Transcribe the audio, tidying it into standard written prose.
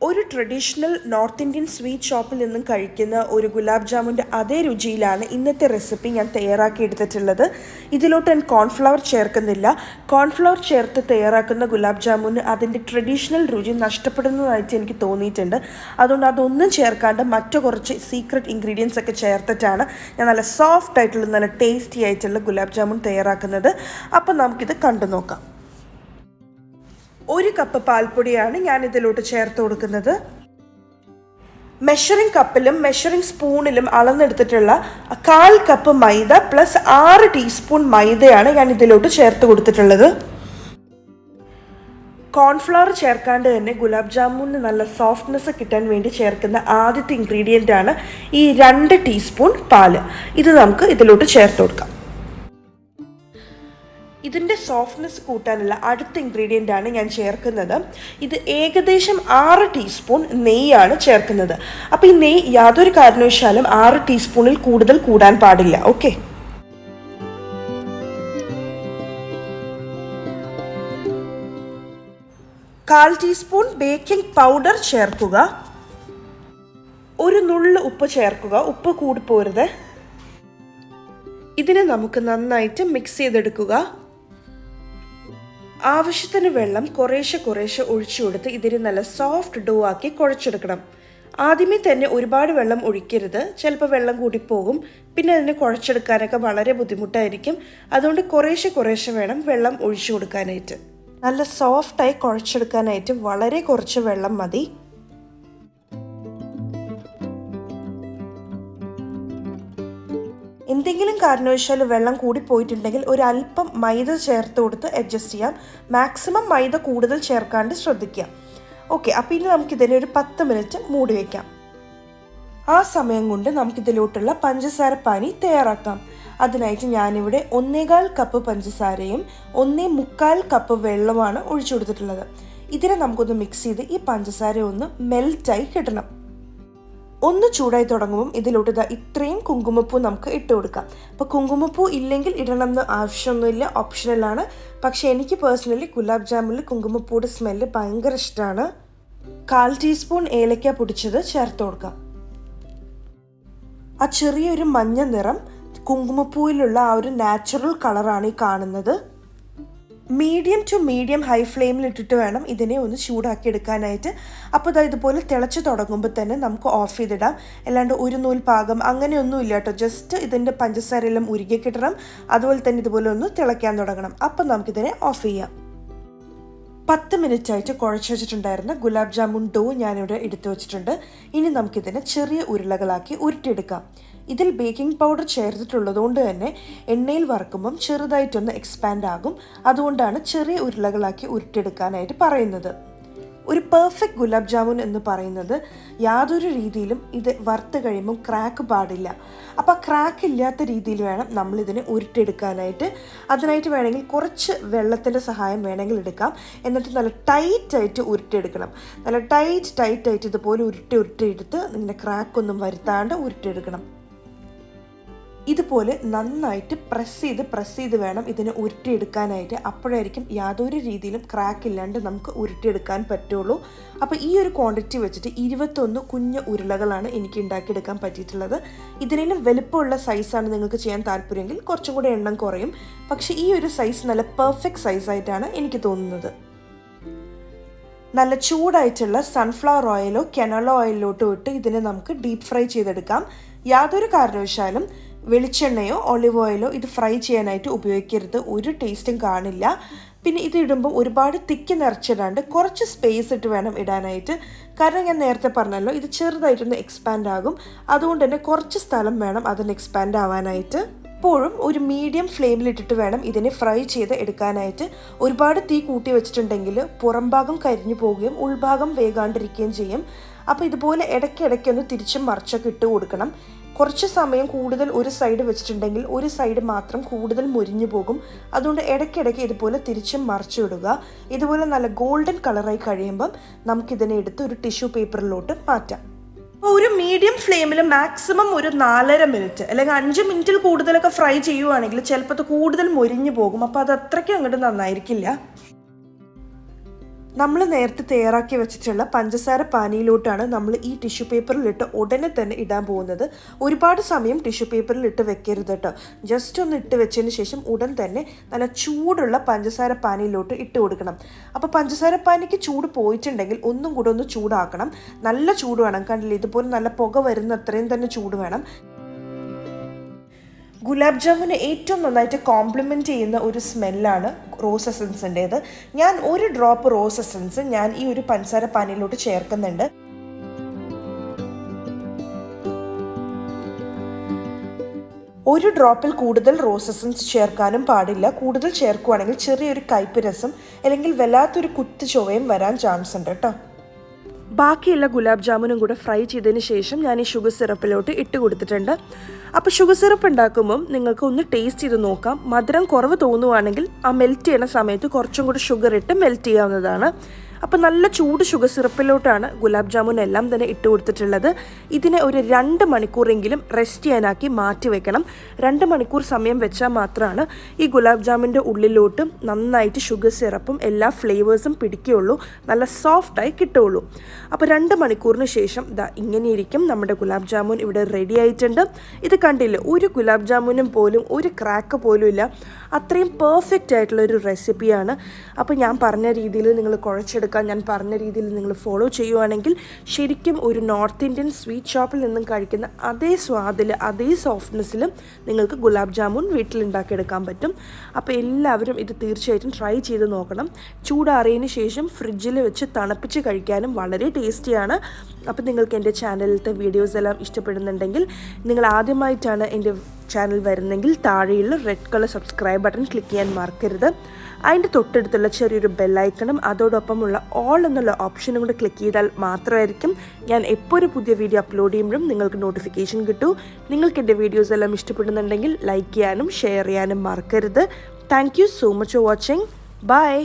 ഒരു traditional north Indian sweet ഷോപ്പിൽ നിന്നും കഴിക്കുന്ന ഒരു ഗുലാബ് ജാമുൻ്റെ അതേ രുചിയിലാണ് ഇന്നത്തെ റെസിപ്പി ഞാൻ തയ്യാറാക്കി എടുത്തിട്ടുള്ളത്. ഇതിലോട്ട് ഞാൻ കോൺഫ്ലവർ ചേർക്കുന്നില്ല. കോൺഫ്ലവർ ചേർത്ത് തയ്യാറാക്കുന്ന ഗുലാബ് ജാമുന് അതിൻ്റെ ട്രഡീഷണൽ രുചി നഷ്ടപ്പെടുന്നതായിട്ട് എനിക്ക് തോന്നിയിട്ടുണ്ട്. അതുകൊണ്ട് അതൊന്നും ചേർക്കാണ്ട് മറ്റു കുറച്ച് സീക്രട്ട് ഇൻഗ്രീഡിയൻസ് ഒക്കെ ചേർത്തിട്ടാണ് ഞാൻ നല്ല സോഫ്റ്റ് ആയിട്ടുള്ള നല്ല ടേസ്റ്റി ആയിട്ടുള്ള ഗുലാബ് ജാമുൻ തയ്യാറാക്കുന്നത്. അപ്പോൾ നമുക്കിത് കണ്ടു നോക്കാം. 1 കപ്പ് പാൽപ്പൊടിയാണ് ഞാൻ ഇതിലോട്ട് ചേർത്ത് കൊടുക്കുന്നത്. മെഷറിംഗ് കപ്പിലും മെഷറിംഗ് സ്പൂണിലും അളന്നെടുത്തിട്ടുള്ള 1/4 കപ്പ് മൈദ പ്ലസ് 6 ടീസ്പൂൺ മൈദയാണ് ഞാൻ ഇതിലോട്ട് ചേർത്ത് കൊടുത്തിട്ടുള്ളത്. കോൺഫ്ലവർ ചേർക്കാണ്ട് തന്നെ ഗുലാബ് ജാമുന് നല്ല സോഫ്റ്റ്നെസ് കിട്ടാൻ വേണ്ടി ചേർക്കുന്ന ആദ്യത്തെ ഇൻഗ്രീഡിയൻ്റ് ആണ് ഈ 2 ടീസ്പൂൺ പാല്. ഇത് നമുക്ക് ഇതിലോട്ട് ചേർത്ത് കൊടുക്കാം. ഇതിൻ്റെ സോഫ്റ്റ്നെസ് കൂട്ടാനുള്ള അടുത്ത ഇൻഗ്രീഡിയൻ്റ് ആണ് ഞാൻ ചേർക്കുന്നത്. ഇത് ഏകദേശം 6 ടീസ്പൂൺ നെയ്യാണ് ചേർക്കുന്നത്. അപ്പോൾ ഈ നെയ്യ് യാതൊരു കാരണവശാലും 6 ടീസ്പൂണിൽ കൂടുതൽ കൂടാൻ പാടില്ല. ഓക്കെ, കാൽ ടീസ്പൂൺ ബേക്കിംഗ് പൗഡർ ചേർക്കുക. ഒരു നുള്ള് ഉപ്പ് ചേർക്കുക. ഉപ്പ് കൂടി പോരുത്. ഇതിനെ നമുക്ക് നന്നായിട്ട് മിക്സ് ചെയ്തെടുക്കുക. ആവശ്യത്തിന് വെള്ളം കുറേശ്ശെ ഒഴിച്ചു കൊടുത്ത് ഇതിന് നല്ല സോഫ്റ്റ് ഡോ ആക്കി കുഴച്ചെടുക്കണം. ആദ്യമേ തന്നെ ഒരുപാട് വെള്ളം ഒഴിക്കരുത്. ചിലപ്പോൾ വെള്ളം കൂടിപ്പോകും. പിന്നെ അതിനെ കുഴച്ചെടുക്കാനൊക്കെ വളരെ ബുദ്ധിമുട്ടായിരിക്കും. അതുകൊണ്ട് കുറേശ്ശെ വേണം വെള്ളം ഒഴിച്ചു കൊടുക്കാനായിട്ട്. നല്ല സോഫ്റ്റായി കുഴച്ചെടുക്കാനായിട്ട് വളരെ കുറച്ച് വെള്ളം മതി. എന്തെങ്കിലും കാരണവശാൽ വെള്ളം കൂടി പോയിട്ടുണ്ടെങ്കിൽ ഒരല്പം മൈദ ചേർത്ത് കൊടുത്ത് അഡ്ജസ്റ്റ് ചെയ്യാം. മാക്സിമം മൈദ കൂടുതൽ ചേർക്കാണ്ട് ശ്രദ്ധിക്കാം. ഓക്കെ, അപ്പോൾ ഇനി നമുക്കിതിനെ ഒരു 10 മിനിറ്റ് മൂടി വയ്ക്കാം. ആ സമയം കൊണ്ട് നമുക്കിതിലോട്ടുള്ള പഞ്ചസാര പാനി തയ്യാറാക്കാം. അതിനായിട്ട് ഞാനിവിടെ 1/4 കപ്പ് പഞ്ചസാരയും 1/4 കപ്പ് വെള്ളമാണ് ഒഴിച്ചു കൊടുത്തിട്ടുള്ളത്. ഇതിനെ നമുക്കൊന്ന് മിക്സ് ചെയ്ത് ഈ പഞ്ചസാര ഒന്ന് മെൽറ്റായി കിട്ടണം. ഒന്ന് ചൂടായി തുടങ്ങുമ്പം ഇതിലോട്ട് ഇത്രയും കുങ്കുമപ്പൂ നമുക്ക് ഇട്ട് കൊടുക്കാം. അപ്പോൾ കുങ്കുമപ്പൂ ഇല്ലെങ്കിൽ ഇടണമെന്ന് ആവശ്യമൊന്നുമില്ല, ഓപ്ഷണലാണ്. പക്ഷേ എനിക്ക് പേഴ്സണലി ഗുലാബ് ജാമുനിൽ കുങ്കുമപ്പൂയുടെ സ്മെല്ല് ഭയങ്കര ഇഷ്ടമാണ്. 1/4 ടീസ്പൂൺ ഏലക്ക പൊടിച്ചത് ചേർത്ത് കൊടുക്കാം. ആ ചെറിയൊരു മഞ്ഞ നിറം കുങ്കുമപ്പൂവിലുള്ള ആ ഒരു നാച്ചുറൽ കളറാണ് ഈ കാണുന്നത്. മീഡിയം ടു മീഡിയം ഹൈ ഫ്ലെയിമിൽ ഇട്ടിട്ട് വേണം ഇതിനെ ഒന്ന് ചൂടാക്കി എടുക്കാനായിട്ട്. അപ്പോൾ ഇതുപോലെ തിളച്ച് തുടങ്ങുമ്പോൾ തന്നെ നമുക്ക് ഓഫ് ചെയ്തിടാം. അല്ലാണ്ട് ഒരു നൂൽ പാകം അങ്ങനെയൊന്നും ഇല്ല കേട്ടോ. ജസ്റ്റ് ഇതിൻ്റെ പഞ്ചസാരയെല്ലാം ഉരുകി കിട്ടണം. അതുപോലെ തന്നെ ഇതുപോലെ ഒന്ന് തിളയ്ക്കാൻ തുടങ്ങണം. അപ്പം നമുക്കിതിനെ ഓഫ് ചെയ്യാം. 10 മിനിറ്റ് ആയിട്ട് കുഴച്ച് വെച്ചിട്ടുണ്ടായിരുന്ന ഗുലാബ് ജാമുൻ ഡോ ഞാനിവിടെ എടുത്തു വെച്ചിട്ടുണ്ട്. ഇനി നമുക്കിതിനെ ചെറിയ ഉരുളകളാക്കി ഉരുട്ടിയെടുക്കാം. ഇതിൽ ബേക്കിംഗ് പൗഡർ ചേർത്തിട്ടുള്ളതുകൊണ്ട് തന്നെ എണ്ണയിൽ വറക്കുമ്പം ചെറുതായിട്ടൊന്ന് എക്സ്പാൻഡ് ആകും. അതുകൊണ്ടാണ് ചെറിയ ഉരുളകളാക്കി ഉരുട്ടിയെടുക്കാനായിട്ട് പറയുന്നത്. ഒരു പെർഫെക്റ്റ് ഗുലാബ് ജാമുൻ എന്ന് പറയുന്നത് യാതൊരു രീതിയിലും ഇത് വറുത്ത് കഴിയുമ്പം ക്രാക്ക് പാടില്ല. അപ്പോൾ ക്രാക്ക് ഇല്ലാത്ത രീതിയിൽ വേണം നമ്മളിതിനെ ഉരുട്ടിയെടുക്കാനായിട്ട്. അതിനായിട്ട് വേണമെങ്കിൽ കുറച്ച് വെള്ളത്തിൻ്റെ സഹായം വേണമെങ്കിൽ എടുക്കാം. എന്നിട്ട് നല്ല ടൈറ്റായിട്ട് ഉരുട്ടിയെടുക്കണം. നല്ല ടൈറ്റായിട്ട് ഇതുപോലെ ഉരുട്ടിയെടുത്ത് ഇങ്ങനെ ക്രാക്കൊന്നും വരുത്താണ്ട് ഉരുട്ടിയെടുക്കണം. ഇതുപോലെ നന്നായിട്ട് പ്രസ് ചെയ്ത് വേണം ഇതിനെ ഉരുട്ടിയെടുക്കാനായിട്ട്. അപ്പോഴായിരിക്കും യാതൊരു രീതിയിലും ക്രാക്ക് ഇല്ലാണ്ട് നമുക്ക് ഉരുട്ടിയെടുക്കാൻ പറ്റുള്ളൂ. അപ്പോൾ ഈ ഒരു ക്വാണ്ടിറ്റി വെച്ചിട്ട് 21 കുഞ്ഞു ഉരുളകളാണ് എനിക്ക് ഉണ്ടാക്കിയെടുക്കാൻ പറ്റിയിട്ടുള്ളത്. ഇതിനും വലുപ്പമുള്ള സൈസാണ് നിങ്ങൾക്ക് ചെയ്യാൻ താല്പര്യമെങ്കിൽ കുറച്ചും കൂടെ എണ്ണം കുറയും. പക്ഷേ ഈ ഒരു സൈസ് നല്ല പെർഫെക്റ്റ് സൈസായിട്ടാണ് എനിക്ക് തോന്നുന്നത്. നല്ല ചൂടായിട്ടുള്ള സൺഫ്ലവർ ഓയിലോ കനോല ഓയിലിലോട്ടോ ഇട്ട് ഇതിനെ നമുക്ക് ഡീപ്പ് ഫ്രൈ ചെയ്തെടുക്കാം. യാതൊരു കാരണവശാലും വെളിച്ചെണ്ണയോ ഒലിവ് ഓയിലോ ഇത് ഫ്രൈ ചെയ്യാനായിട്ട് ഉപയോഗിക്കരുത്. ഒരു ടേസ്റ്റും കാണില്ല. പിന്നെ ഇത് ഇടുമ്പോൾ ഒരുപാട് തിക്കി നിറച്ചിടാണ്ട് കുറച്ച് സ്പേസ് ഇട്ട് വേണം ഇടാനായിട്ട്. കാരണം ഞാൻ നേരത്തെ പറഞ്ഞല്ലോ, ഇത് ചെറുതായിട്ടൊന്ന് എക്സ്പാൻഡ് ആകും. അതുകൊണ്ട് തന്നെ കുറച്ച് സ്ഥലം വേണം അതിന് എക്സ്പാൻഡ് ആവാനായിട്ട്. എപ്പോഴും ഒരു മീഡിയം ഫ്ലെയിമിലിട്ടിട്ട് വേണം ഇതിനെ ഫ്രൈ ചെയ്ത് എടുക്കാനായിട്ട്. ഒരുപാട് തീ കൂട്ടി വെച്ചിട്ടുണ്ടെങ്കിൽ പുറം ഭാഗം കരിഞ്ഞു പോവുകയും ഉൾഭാഗം വേകാണ്ടിരിക്കുകയും ചെയ്യും. അപ്പോൾ ഇതുപോലെ ഇടയ്ക്കൊന്ന് തിരിച്ചും മറിച്ചൊക്കെ ഇട്ട് കൊടുക്കണം. കുറച്ച് സമയം കൂടുതൽ ഒരു സൈഡ് വെച്ചിട്ടുണ്ടെങ്കിൽ ഒരു സൈഡ് മാത്രം കൂടുതൽ മുരിഞ്ഞു പോകും. അതുകൊണ്ട് ഇടയ്ക്കിടയ്ക്ക് ഇതുപോലെ തിരിച്ചും മറിച്ചു ഇടുക. ഇതുപോലെ നല്ല ഗോൾഡൻ കളറായി കഴിയുമ്പം നമുക്കിതിനെ എടുത്ത് ഒരു ടിഷ്യൂ പേപ്പറിലോട്ട് മാറ്റാം. ഒരു മീഡിയം ഫ്ലെയിമിൽ മാക്സിമം ഒരു 4.5 മിനിറ്റ് അല്ലെങ്കിൽ 5 മിനിറ്റിൽ കൂടുതലൊക്കെ ഫ്രൈ ചെയ്യുവാണെങ്കിൽ ചിലപ്പോൾ അത് കൂടുതൽ മൊരിഞ്ഞു പോകും. അപ്പോൾ അത് അത്രയ്ക്ക് അങ്ങോട്ട് നന്നായിരിക്കില്ല. നമ്മൾ നേരത്തെ തയ്യാറാക്കി വെച്ചിട്ടുള്ള പഞ്ചസാര പാനിയിലോട്ടാണ് നമ്മൾ ഈ ടിഷ്യൂ പേപ്പറിലിട്ട് ഉടനെ തന്നെ ഇടാൻ പോകുന്നത്. ഒരുപാട് സമയം ടിഷ്യൂ പേപ്പറിലിട്ട് വെക്കരുത് കേട്ടോ. ജസ്റ്റ് ഒന്ന് ഇട്ട് വെച്ചതിന് ശേഷം ഉടൻ തന്നെ നല്ല ചൂടുള്ള പഞ്ചസാര പാനിയിലോട്ട് ഇട്ട് കൊടുക്കണം. അപ്പോൾ പഞ്ചസാര പാനിക്ക് ചൂട് പോയിട്ടുണ്ടെങ്കിൽ ഒന്നും കൂടെ ഒന്ന് ചൂടാക്കണം. നല്ല ചൂട് വേണം. കണ്ടില്ലേ, ഇതുപോലെ നല്ല പുക വരുന്ന അത്രയും തന്നെ ചൂട് വേണം. ഗുലാബ് ജാമുന് ഏറ്റവും നന്നായിട്ട് കോംപ്ലിമെൻറ്റ് ചെയ്യുന്ന ഒരു സ്മെല്ലാണ് റോസ് എസൻസിൻ്റേത്. ഞാൻ ഒരു ഡ്രോപ്പ് റോസ് എസൻസ് ഞാൻ ഈ ഒരു പഞ്ചസാര പാനിയിലോട്ട് ചേർക്കുന്നുണ്ട്. ഒരു ഡ്രോപ്പിൽ കൂടുതൽ റോസ് എസൻസ് ചേർക്കാനും പാടില്ല. കൂടുതൽ ചേർക്കുകയാണെങ്കിൽ ചെറിയൊരു കയ്പ്പ് രസം അല്ലെങ്കിൽ വല്ലാത്തൊരു കുത്ത് ചൊവയും വരാൻ ചാൻസ് ഉണ്ട് കേട്ടോ. ബാക്കിയുള്ള ഗുലാബ് ജാമുനും കൂടെ ഫ്രൈ ചെയ്തതിന് ശേഷം ഞാൻ ഈ ഷുഗർ സിറപ്പിലോട്ട് ഇട്ട് കൊടുത്തിട്ടുണ്ട്. അപ്പോൾ ഷുഗർ സിറപ്പ് ഉണ്ടാക്കുമ്പം നിങ്ങൾക്ക് ഒന്ന് ടേസ്റ്റ് ചെയ്ത് നോക്കാം. മധുരം കുറവ് തോന്നുവാണെങ്കിൽ ആ മെൽറ്റ് ചെയ്യുന്ന സമയത്ത് കുറച്ചും കൂടി ഷുഗർ ഇട്ട് മെൽറ്റ് ചെയ്യാവുന്നതാണ്. അപ്പോൾ നല്ല ചൂട് ഷുഗർ സിറപ്പിലോട്ടാണ് ഗുലാബ് ജാമുൻ എല്ലാം തന്നെ ഇട്ട് കൊടുത്തിട്ടുള്ളത്. ഇതിനെ ഒരു 2 മണിക്കൂറെങ്കിലും റെസ്റ്റ് ചെയ്യാനാക്കി മാറ്റി വെക്കണം. 2 മണിക്കൂർ സമയം വെച്ചാൽ മാത്രമാണ് ഈ ഗുലാബ് ജാമുൻ്റെ ഉള്ളിലോട്ട് നന്നായിട്ട് ഷുഗർ സിറപ്പും എല്ലാ ഫ്ലേവേഴ്സും പിടിക്കുകയുള്ളൂ, നല്ല സോഫ്റ്റായി കിട്ടുകയുള്ളൂ. അപ്പോൾ 2 മണിക്കൂറിന് ശേഷം ഇങ്ങനെയിരിക്കും നമ്മുടെ ഗുലാബ് ജാമുൻ ഇവിടെ റെഡി ആയിട്ടുണ്ട്. ഇത് കണ്ടില്ലേ, ഒരു ഗുലാബ് ജാമുനും പോലും ഒരു ക്രാക്ക് പോലും ഇല്ല. അത്രയും പെർഫെക്റ്റ് ആയിട്ടുള്ളൊരു റെസിപ്പിയാണ്. അപ്പോൾ ഞാൻ പറഞ്ഞ രീതിയിൽ നിങ്ങൾ കുഴച്ചെടുക്കാൻ ഞാൻ പറഞ്ഞ രീതിയിൽ നിങ്ങൾ ഫോളോ ചെയ്യുവാണെങ്കിൽ ശരിക്കും ഒരു നോർത്ത് ഇന്ത്യൻ സ്വീറ്റ് ഷോപ്പിൽ നിന്നും കഴിക്കുന്ന അതേ സ്വാദിൽ അതേ സോഫ്റ്റ്നെസ്സിലും നിങ്ങൾക്ക് ഗുലാബ് ജാമുൻ വീട്ടിലുണ്ടാക്കിയെടുക്കാൻ പറ്റും. അപ്പോൾ എല്ലാവരും ഇത് തീർച്ചയായിട്ടും ട്രൈ ചെയ്ത് നോക്കണം. ചൂടാറിയതിന് ശേഷം ഫ്രിഡ്ജിൽ വെച്ച് തണുപ്പിച്ച് കഴിക്കാനും വളരെ ടേസ്റ്റിയാണ്. അപ്പോൾ നിങ്ങൾക്ക് എൻ്റെ ചാനലിലത്തെ വീഡിയോസ് എല്ലാം ഇഷ്ടപ്പെടുന്നുണ്ടെങ്കിൽ, നിങ്ങൾ ആദ്യമായിട്ടാണ് എൻ്റെ ചാനൽ വരുന്നെങ്കിൽ താഴെയുള്ള red colour subscribe button click ചെയ്യാൻ മറക്കരുത്. അതിൻ്റെ തൊട്ടടുത്തുള്ള ചെറിയൊരു ബെല്ലൈക്കണും അതോടൊപ്പമുള്ള ഓൾ എന്നുള്ള ഓപ്ഷനും കൂടെ ക്ലിക്ക് ചെയ്താൽ മാത്രമായിരിക്കും ഞാൻ എപ്പോൾ ഒരു പുതിയ വീഡിയോ അപ്ലോഡ് ചെയ്യുമ്പോഴും നിങ്ങൾക്ക് നോട്ടിഫിക്കേഷൻ കിട്ടൂ. നിങ്ങൾക്ക് എൻ്റെ വീഡിയോസ് എല്ലാം ഇഷ്ടപ്പെടുന്നുണ്ടെങ്കിൽ ലൈക്ക് ചെയ്യാനും ഷെയർ ചെയ്യാനും മറക്കരുത്. Thank you so much for watching. By.